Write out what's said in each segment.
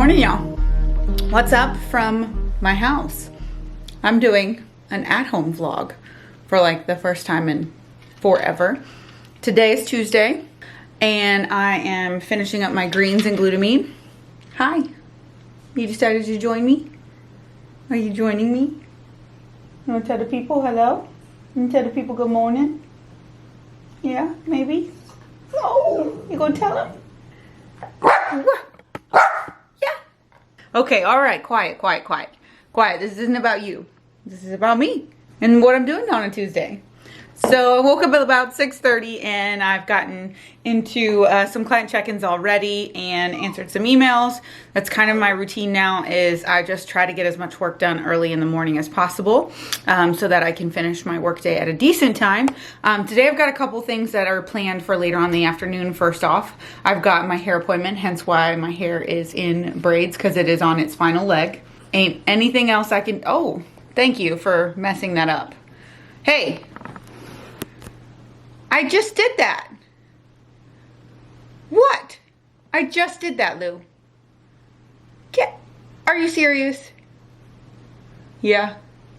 morning, y'all. What's up from my house? I'm doing an at-home vlog for like the first time in forever. Today is Tuesday and I am finishing up my greens and glutamine. Hi, you decided to join me? Are you joining me? You want to tell the people hello? You want to tell the people good morning? Yeah, maybe? Oh, you gonna tell them? Yeah. Okay, all right, quiet. This isn't about you. This is about me and what I'm doing on a Tuesday. So I woke up at about 6:30 and I've gotten into some client check-ins already and answered some emails. That's kind of my routine now, is I just try to get as much work done early in the morning as possible so that I can finish my workday at a decent time. Today I've got a couple things that are planned for later on in the afternoon. First off, I've got my hair appointment, hence why my hair is in braids, because it is on its final leg. Ain't anything else I can, oh, thank you for messing that up. Hey. I just did that. What? I just did that, Lou. Are you serious? Yeah.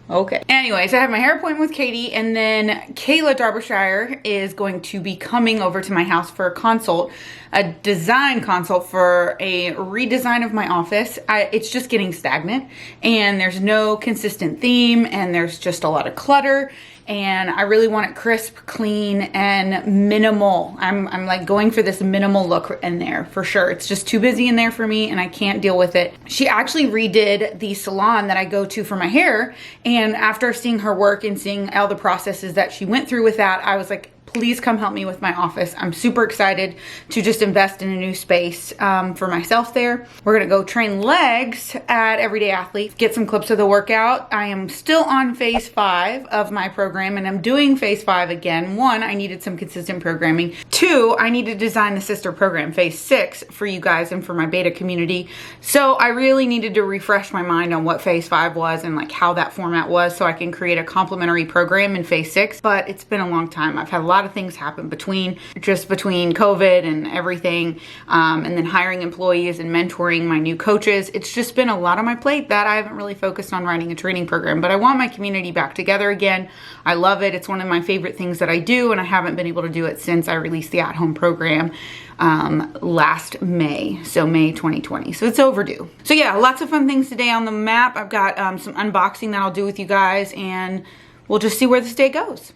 Okay. Anyways, I have my hair appointment with Katie, and then Kayla Darbyshire is going to be coming over to my house for a consult, a design consult for a redesign of my office. It's just getting stagnant and there's no consistent theme and there's just a lot of clutter. And I really want it crisp, clean, and minimal. I'm like going for this minimal look in there for sure. It's just too busy in there for me and I can't deal with it. She actually redid the salon that I go to for my hair. And after seeing her work and seeing all the processes that she went through with that, I was like, please come help me with my office. I'm super excited to just invest in a new space for myself there. We're gonna go train legs at Everyday Athlete, get some clips of the workout. I am still on phase 5 of my program and I'm doing phase 5 again. 1, I needed some consistent programming. 2, I need to design the sister program, phase 6, for you guys and for my beta community. So I really needed to refresh my mind on what phase 5 was and like how that format was so I can create a complementary program in phase 6. But it's been a long time. I've had a lot of things happen between COVID and everything, and then hiring employees and mentoring my new coaches. It's just been a lot on my plate that I haven't really focused on writing a training program, but I want my community back together again. I love it. It's one of my favorite things that I do, and I haven't been able to do it since I released the at-home program last May, so May 2020. So it's overdue. So yeah, lots of fun things today on the map. I've got some unboxing that I'll do with you guys, and we'll just see where this day goes.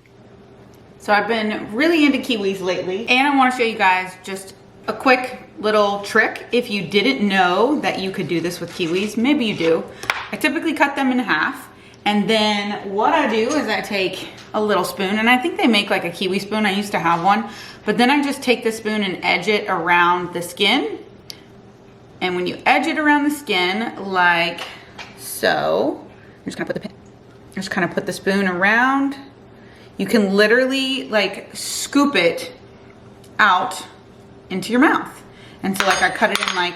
So I've been really into kiwis lately, and I want to show you guys just a quick little trick. If you didn't know that you could do this with kiwis, maybe you do. I typically cut them in half, and then what I do is I take a little spoon, and I think they make like a kiwi spoon. I used to have one, but then I just take the spoon and edge it around the skin. And when you edge it around the skin like so, I'm just gonna put the spoon around. You can literally like scoop it out into your mouth. And so like I cut it in like,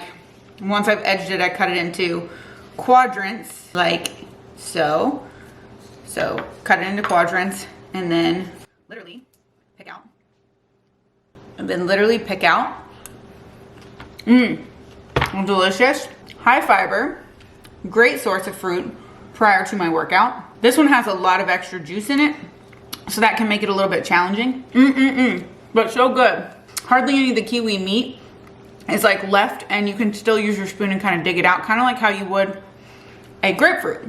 once I've edged it, I cut it into quadrants like so. So cut it into quadrants and then literally pick out. And then literally pick out. Delicious, high fiber, great source of fruit prior to my workout. This one has a lot of extra juice in it, so that can make it a little bit challenging. But so good. Hardly any of the kiwi meat is like left, and you can still use your spoon and kind of dig it out, kind of like how you would a grapefruit.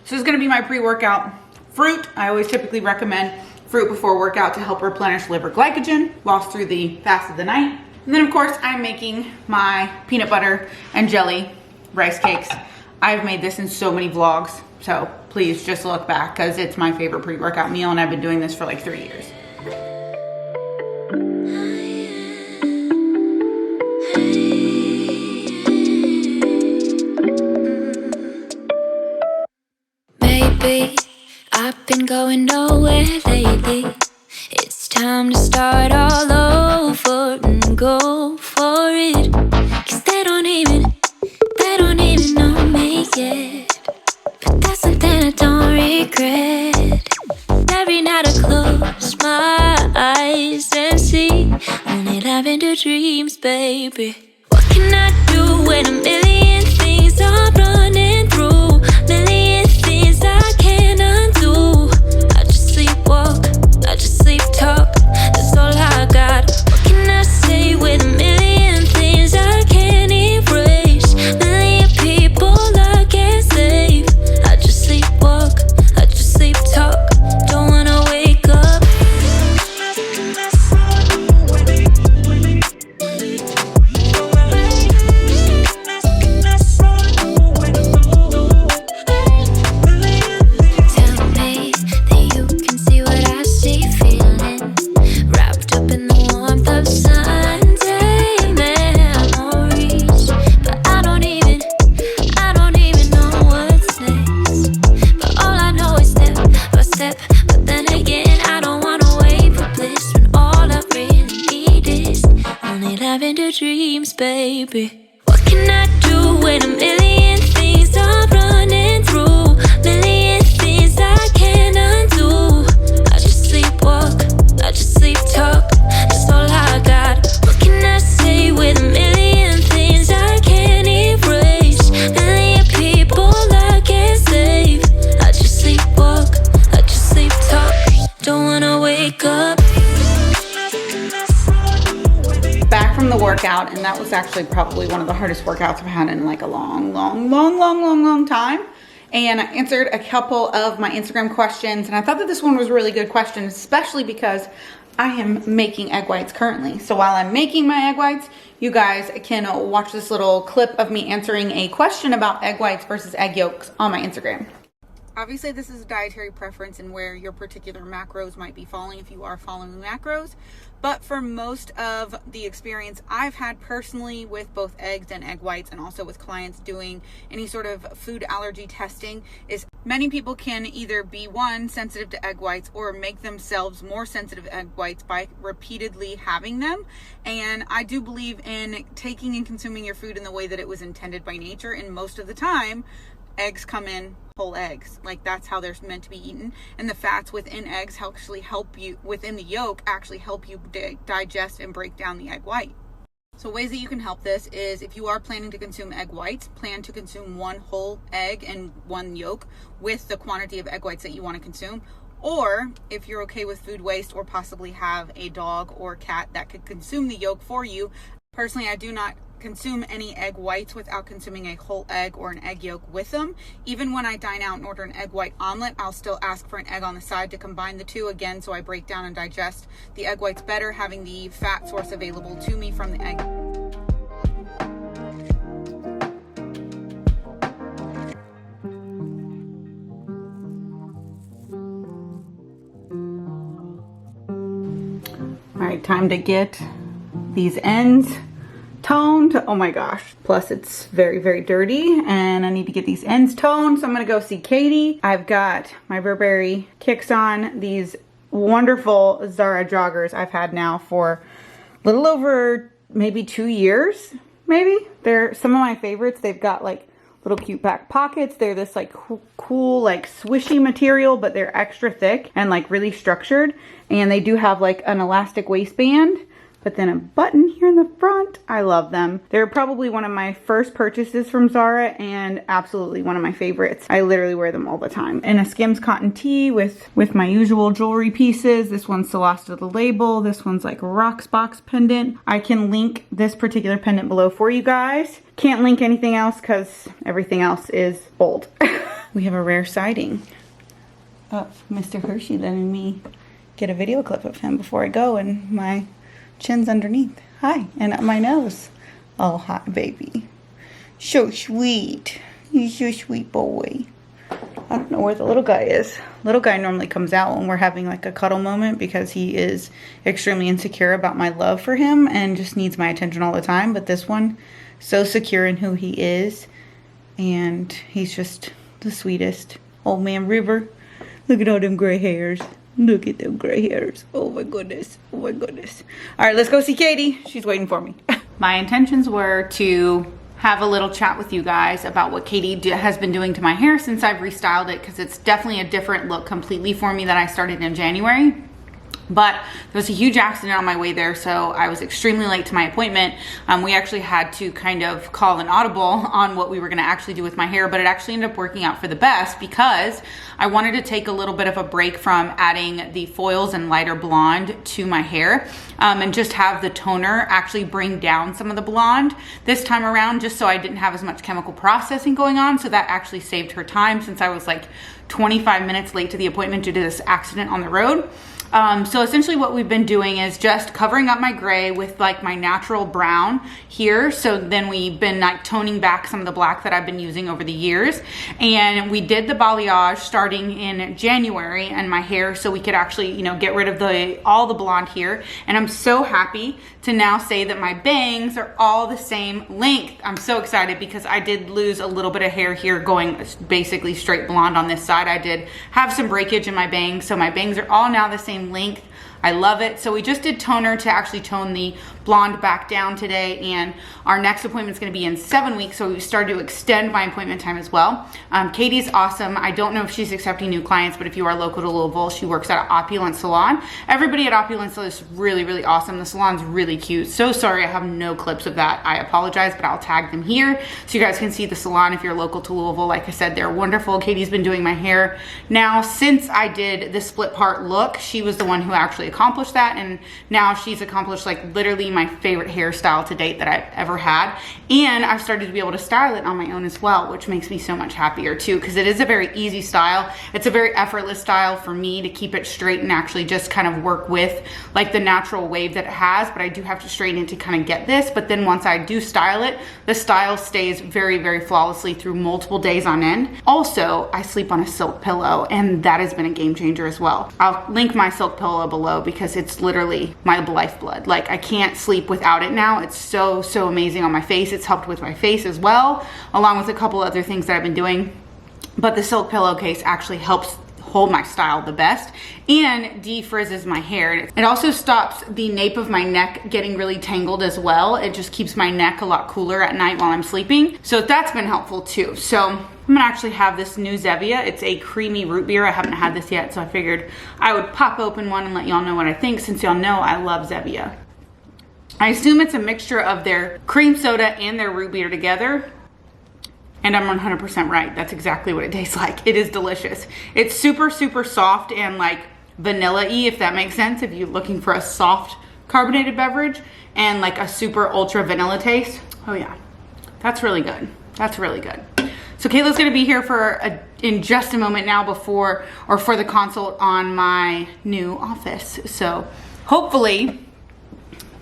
So this is gonna be my pre-workout fruit. I always typically recommend fruit before workout to help replenish liver glycogen whilst through the fast of the night. And then of course I'm making my peanut butter and jelly rice cakes. I've made this in so many vlogs, so please just look back because it's my favorite pre-workout meal and I've been doing this for like 3 years. Maybe I've been going nowhere lately. It's time to start all over and go for it. 'Cause they don't even know me yet. But that's something I don't regret. Every night I close my eyes and see only lavender dreams, baby. What can I do when a million things things I'm running through, million things I can't undo. I just sleepwalk, I just sleep talk, that's all I got. What can I say with a million things I can't erase, million people I can't save? I just sleepwalk, I just sleep talk, don't wanna wake up. Tell me that you can see what I see, feeling wrapped up in the warmth of Sunday memories. But I don't even know what's next. But all I know is step by step. But then again, I don't wanna wait for bliss when all I really need is only lavender dreams, baby. What can I do when a million things are running through, million things I can't undo? I just sleepwalk, I just sleep talk, that's all I got. What can I say with a million things I can't erase, million people I can't save? I just sleepwalk, I just sleep talk, don't wanna wake up. Back from the workout, and that was actually probably one of the hardest workouts I've had in like a long time. And I answered a couple of my Instagram questions, and I thought that this one was a really good question, especially because I am making egg whites currently. So while I'm making my egg whites, you guys can watch this little clip of me answering a question about egg whites versus egg yolks on my Instagram. Obviously, this is a dietary preference and where your particular macros might be falling if you are following macros. But for most of the experience I've had personally with both eggs and egg whites, and also with clients doing any sort of food allergy testing, is many people can either be, one, sensitive to egg whites, or make themselves more sensitive to egg whites by repeatedly having them. And I do believe in taking and consuming your food in the way that it was intended by nature, and most of the time eggs come in whole eggs, like that's how they're meant to be eaten, and the fats within eggs actually help you, within the yolk, actually help you digest and break down the egg white. So ways that you can help this is, if you are planning to consume egg whites, plan to consume one whole egg and one yolk with the quantity of egg whites that you want to consume. Or if you're okay with food waste, or possibly have a dog or cat that could consume the yolk for you. Personally, I do not consume any egg whites without consuming a whole egg or an egg yolk with them. Even when I dine out and order an egg white omelet, I'll still ask for an egg on the side to combine the two again, so I break down and digest the egg whites better, having the fat source available to me from the egg. All right, time to get these ends toned. Oh my gosh, plus it's very dirty, and I need to get these ends toned, so I'm gonna go see Katie. I've got my Burberry kicks on, these wonderful Zara joggers I've had now for a little over maybe 2 years. Maybe they're some of my favorites. They've got like little cute back pockets. They're this like cool like swishy material, but they're extra thick and like really structured, and they do have like an elastic waistband, but then a button here in the front. I love them. They're probably one of my first purchases from Zara, and absolutely one of my favorites. I literally wear them all the time. And a Skims cotton tee with my usual jewelry pieces. This one's Celeste the label. This one's like a rocks box pendant. I can link this particular pendant below for you guys. Can't link anything else because everything else is bold. We have a rare sighting of Mr. Hershey letting me get a video clip of him before I go, and my chin's underneath. Hi. And up my nose. Oh, hi, baby. So sweet. He's so sweet boy. I don't know where the little guy is. Little guy normally comes out when we're having like a cuddle moment, because he is extremely insecure about my love for him and just needs my attention all the time. But this one, so secure in who he is, and he's just the sweetest. Old man River. Look at all them gray hairs. Look at them gray hairs. Oh my goodness. Oh my goodness. All right, let's go see Katie. She's waiting for me. My intentions were to have a little chat with you guys about what Katie has been doing to my hair since I've restyled it, because it's definitely a different look completely for me that I started in January. But there was a huge accident on my way there, so I was extremely late to my appointment. We actually had to kind of call an audible on what we were gonna actually do with my hair, but it actually ended up working out for the best because I wanted to take a little bit of a break from adding the foils and lighter blonde to my hair, and just have the toner actually bring down some of the blonde this time around, just so I didn't have as much chemical processing going on. So that actually saved her time, since I was like 25 minutes late to the appointment due to this accident on the road. So essentially what we've been doing is just covering up my gray with like my natural brown here. So then we've been like toning back some of the black that I've been using over the years. And we did the balayage starting in January and my hair, so we could actually, you know, get rid of all the blonde here. And I'm so happy to now say that my bangs are all the same length. I'm so excited because I did lose a little bit of hair here going basically straight blonde on this side. I did have some breakage in my bangs, so my bangs are all now the same length. I love it. So we just did toner to actually tone the blonde back down today, and our next appointment is going to be in 7 weeks, so we started to extend my appointment time as well. Katie's awesome. I don't know if she's accepting new clients, but if you are local to Louisville, she works at Opulent Salon. Everybody at Opulent is really, really awesome. The salon's really cute. So sorry I have no clips of that. I apologize, but I'll tag them here so you guys can see the salon if you're local to Louisville. Like I said, they're wonderful. Katie's been doing my hair now since I did the split part look. She was the one who actually accomplished that, and now she's accomplished like literally my favorite hairstyle to date that I've ever had. And I've started to be able to style it on my own as well, which makes me so much happier too, because it is a very easy style. It's a very effortless style for me to keep it straight and actually just kind of work with like the natural wave that it has, but I do have to straighten it to kind of get this. But then once I do style it, the style stays very, very flawlessly through multiple days on end. Also, I sleep on a silk pillow, and that has been a game changer as well. I'll link my silk pillow below because it's literally my lifeblood. Like, I can't sleep without it now. It's so, so amazing on my face. It's helped with my face as well, along with a couple other things that I've been doing. But the silk pillowcase actually helps hold my style the best and defrizzes my hair. It also stops the nape of my neck getting really tangled as well. It just keeps my neck a lot cooler at night while I'm sleeping. So that's been helpful too. So I'm gonna actually have this new Zevia. It's a creamy root beer. I haven't had this yet, so I figured I would pop open one and let y'all know what I think, since y'all know I love Zevia. I assume it's a mixture of their cream soda and their root beer together. And I'm 100% right. That's exactly what it tastes like. It is delicious. It's super, super soft and like vanilla-y, if that makes sense. If you're looking for a soft carbonated beverage and like a super ultra vanilla taste. Oh yeah, that's really good. That's really good. So Kayla's gonna be here in just a moment now for the consult on my new office. So hopefully,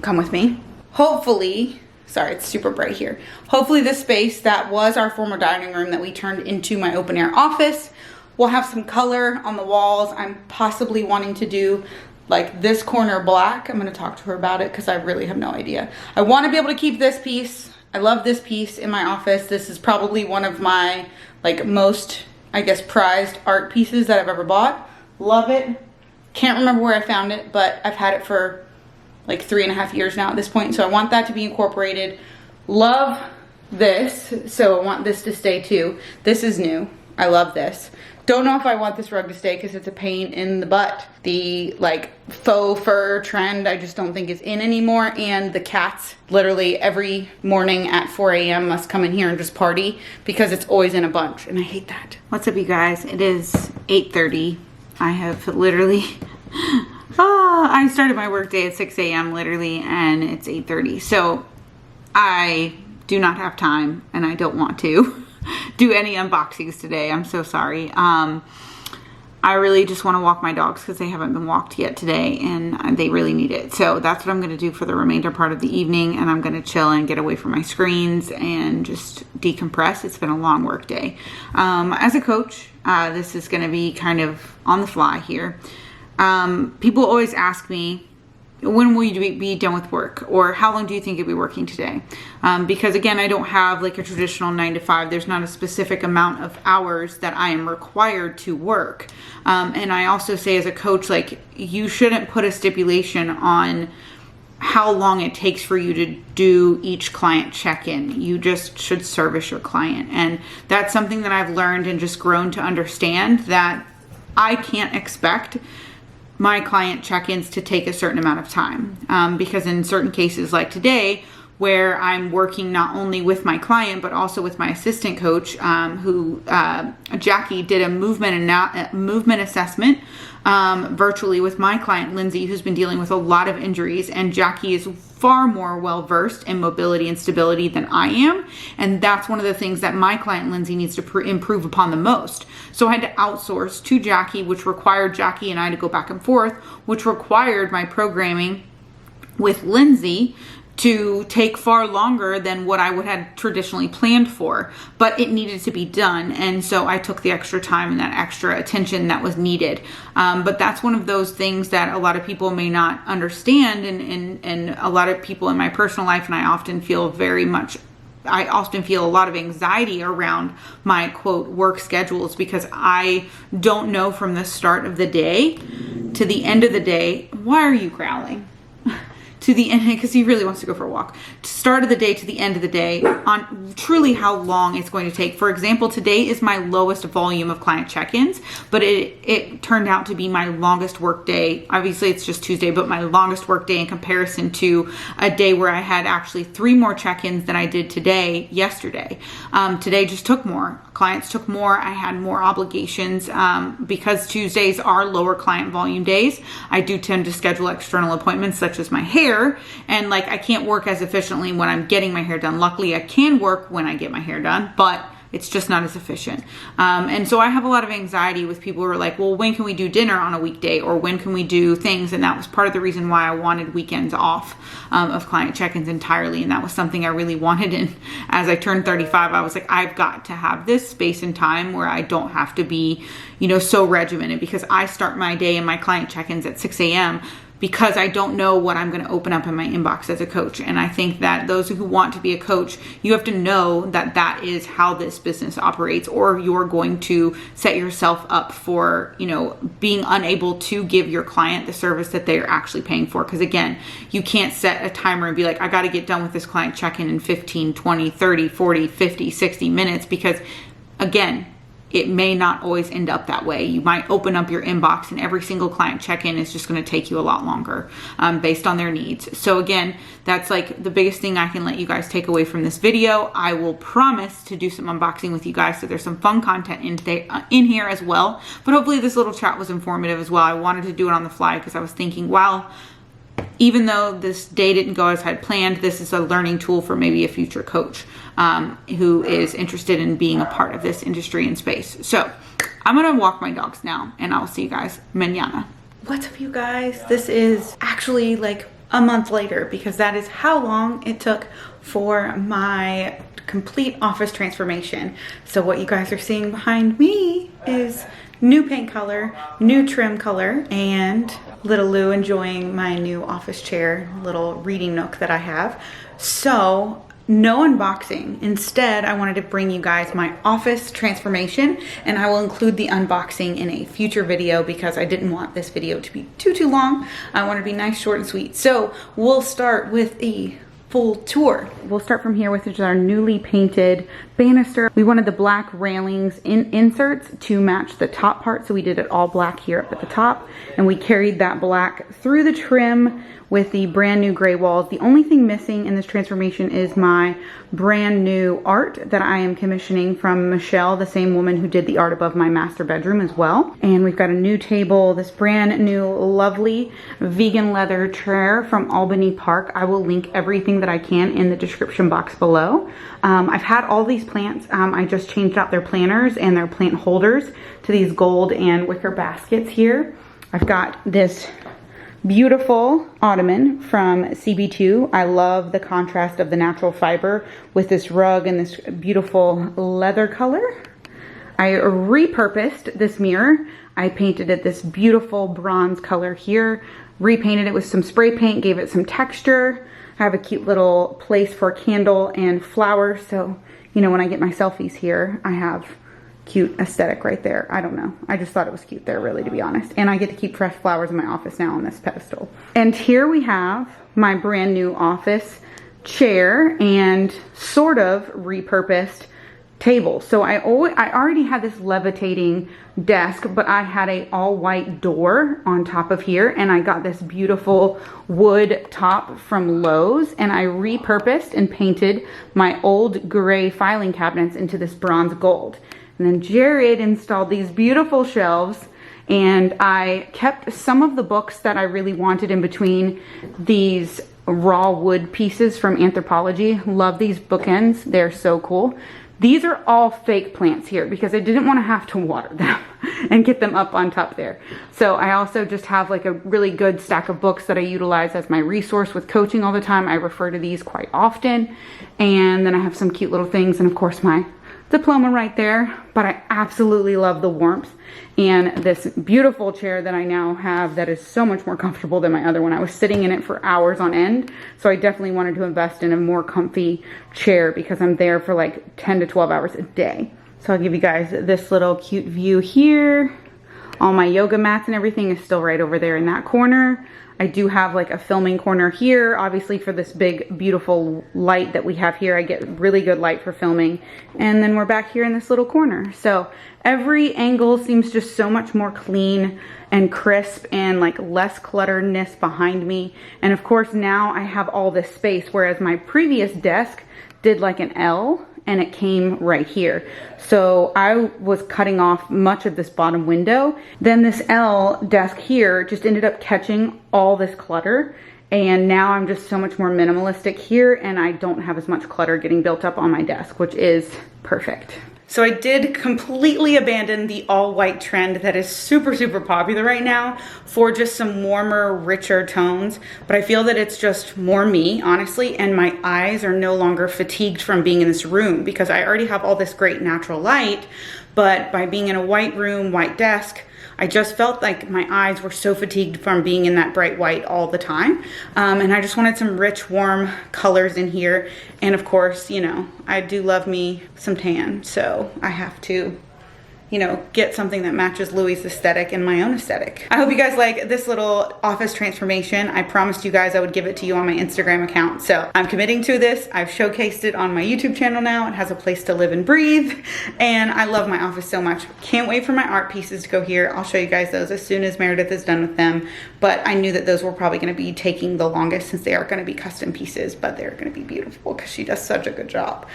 come with me. Hopefully, sorry, it's super bright here. Hopefully this space that was our former dining room that we turned into my open air office will have some color on the walls. I'm possibly wanting to do like this corner black. I'm gonna talk to her about it because I really have no idea. I wanna be able to keep this piece. I love this piece in my office. This is probably one of my like most, I guess, prized art pieces that I've ever bought. Love it. Can't remember where I found it, but I've had it for like 3.5 years now at this point. So I want that to be incorporated. Love this. So I want this to stay too. This is new. I love this. Don't know if I want this rug to stay because it's a pain in the butt. The like faux fur trend, I just don't think is in anymore. And the cats literally every morning at 4 a.m. must come in here and just party because it's always in a bunch. And I hate that. What's up, you guys? It is 8:30. I have literally... I started my work day at 6 a.m. literally, and it's 8:30. So I do not have time, and I don't want to do any unboxings today. I'm so sorry. I really just want to walk my dogs because they haven't been walked yet today, and they really need it. So that's what I'm going to do for the remainder part of the evening, and I'm going to chill and get away from my screens and just decompress. It's been a long work day. As a coach, this is going to be kind of on the fly here. People always ask me, when will you be done with work? Or how long do you think you'll be working today? Because again, I don't have like a traditional 9 to 5. There's not a specific amount of hours that I am required to work. And I also say as a coach, like, you shouldn't put a stipulation on how long it takes for you to do each client check-in. You just should service your client. And that's something that I've learned and just grown to understand, that I can't expect my client check-ins to take a certain amount of time. Because in certain cases like today, where I'm working not only with my client, but also with my assistant coach, Jackie did a movement assessment virtually with my client, Lindsay, who's been dealing with a lot of injuries. And Jackie is far more well-versed in mobility and stability than I am. And that's one of the things that my client, Lindsay, needs to improve upon the most. So I had to outsource to Jackie, which required Jackie and I to go back and forth, which required my programming with Lindsay to take far longer than what I would have traditionally planned for, but it needed to be done. And so I took the extra time and that extra attention that was needed. But that's one of those things that a lot of people may not understand. And a lot of people in my personal life, and I often feel a lot of anxiety around my quote work schedules, because I don't know from the start of the day to the end of the day. Why are you growling? To the end, because he really wants to go for a walk. Start of the day to the end of the day on truly how long it's going to take. For example, today is my lowest volume of client check-ins, but it turned out to be my longest work day. Obviously it's just Tuesday, but my longest work day in comparison to a day where I had actually 3 more check-ins than I did yesterday. Today just took more. Clients took more. I had more obligations because Tuesdays are lower client volume days. I do tend to schedule external appointments such as my hair, and like I can't work as efficiently when I'm getting my hair done. Luckily, I can work when I get my hair done, but it's just not as efficient. And so I have a lot of anxiety with people who are like, well, when can we do dinner on a weekday, or when can we do things? And that was part of the reason why I wanted weekends off of client check-ins entirely. And that was something I really wanted. And as I turned 35, I was like, I've got to have this space and time where I don't have to be, so regimented, because I start my day and my client check-ins at 6 a.m. because I don't know what I'm going to open up in my inbox as a coach. And I think that those who want to be a coach, you have to know that that is how this business operates, or you're going to set yourself up for, being unable to give your client the service that they're actually paying for. Because again, you can't set a timer and be like, I got to get done with this client check-in in 15, 20, 30, 40, 50, 60 minutes, because again, it may not always end up that way. You might open up your inbox and every single client check-in is just going to take you a lot longer based on their needs. So again, that's like the biggest thing I can let you guys take away from this video. I will promise to do some unboxing with you guys, so there's some fun content in here as well. But hopefully this little chat was informative as well. I wanted to do it on the fly because I was thinking, wow, even though this day didn't go as I had planned, this is a learning tool for maybe a future coach who is interested in being a part of this industry and space. So I'm gonna walk my dogs now, and I'll see you guys mañana. What's up, you guys? This is actually like a month later, because that is how long it took for my complete office transformation. So what you guys are seeing behind me is new paint color, new trim color, and little Lou enjoying my new office chair, little reading nook that I have. So no unboxing. Instead, I wanted to bring you guys my office transformation, and I will include the unboxing in a future video because I didn't want this video to be too long. I want it to be nice, short, and sweet. So we'll start with the full tour. We'll start from here, which is our newly painted banister. We wanted the black railings inserts to match the top part, so we did it all black here up at the top, and we carried that black through the trim with the brand new gray walls. The only thing missing in this transformation is my brand new art that I am commissioning from Michelle, the same woman who did the art above my master bedroom as well. And we've got a new table, this brand new lovely vegan leather chair from Albany Park. I will link everything that I can in the description box below. I've had all these plants. I just changed out their planters and their plant holders to these gold and wicker baskets here. I've got this beautiful ottoman from CB2. I love the contrast of the natural fiber with this rug and this beautiful leather color. I repurposed this mirror. I painted it this beautiful bronze color here, repainted it with some spray paint, gave it some texture. I have a cute little place for a candle and flowers, so when I get my selfies here, I have cute aesthetic right there. I don't know. I just thought it was cute there, really, to be honest. And I get to keep fresh flowers in my office now on this pedestal. And here we have my brand new office chair and sort of repurposed table. So I already had this levitating desk, but I had a all white door on top of here, and I got this beautiful wood top from Lowe's, and I repurposed and painted my old gray filing cabinets into this bronze gold. And then Jared installed these beautiful shelves, and I kept some of the books that I really wanted in between these raw wood pieces from Anthropology. Love these bookends, they're so cool. These are all fake plants here because I didn't want to have to water them and get them up on top there. So I also just have like a really good stack of books that I utilize as my resource with coaching all the time. I refer to these quite often. And then I have some cute little things, and of course my diploma right there. But I absolutely love the warmth and this beautiful chair that I now have that is so much more comfortable than my other one. I was sitting in it for hours on end, so I definitely wanted to invest in a more comfy chair because I'm there for like 10 to 12 hours a day. So I'll give you guys this little cute view here. All my yoga mats and everything is still right over there in that corner. I do have like a filming corner here, obviously for this big, beautiful light that we have here. I get really good light for filming. And then we're back here in this little corner. So every angle seems just so much more clean and crisp and like less clutteredness behind me. And of course now I have all this space, whereas my previous desk did like an L and it came right here. So I was cutting off much of this bottom window. Then this L desk here just ended up catching all this clutter. And now I'm just so much more minimalistic here, and I don't have as much clutter getting built up on my desk, which is perfect. So I did completely abandon the all white trend that is super, super popular right now for just some warmer, richer tones. But I feel that it's just more me, honestly, and my eyes are no longer fatigued from being in this room because I already have all this great natural light. But by being in a white room, white desk, I just felt like my eyes were so fatigued from being in that bright white all the time. And I just wanted some rich, warm colors in here. And of course, you know, I do love me some tan, so I have to, you know, get something that matches Louis' aesthetic and my own aesthetic. I hope you guys like this little office transformation. I promised you guys I would give it to you on my Instagram account. So I'm committing to this. I've showcased it on my YouTube channel now. It has a place to live and breathe. And I love my office so much. Can't wait for my art pieces to go here. I'll show you guys those as soon as Meredith is done with them. But I knew that those were probably gonna be taking the longest since they are gonna be custom pieces, but they're gonna be beautiful because she does such a good job.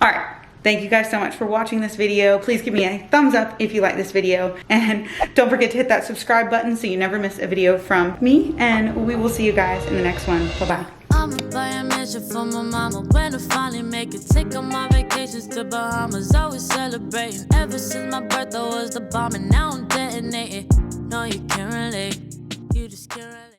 All right. Thank you guys so much for watching this video. Please give me a thumbs up if you like this video. And don't forget to hit that subscribe button so you never miss a video from me. And we will see you guys in the next one. Bye-bye. I'ma buy a mansion for my mama when I finally make it. Take all my vacations to Bahamas, always celebrating. Ever since my birthday was the bomb, and now I'm detonating. No, you can't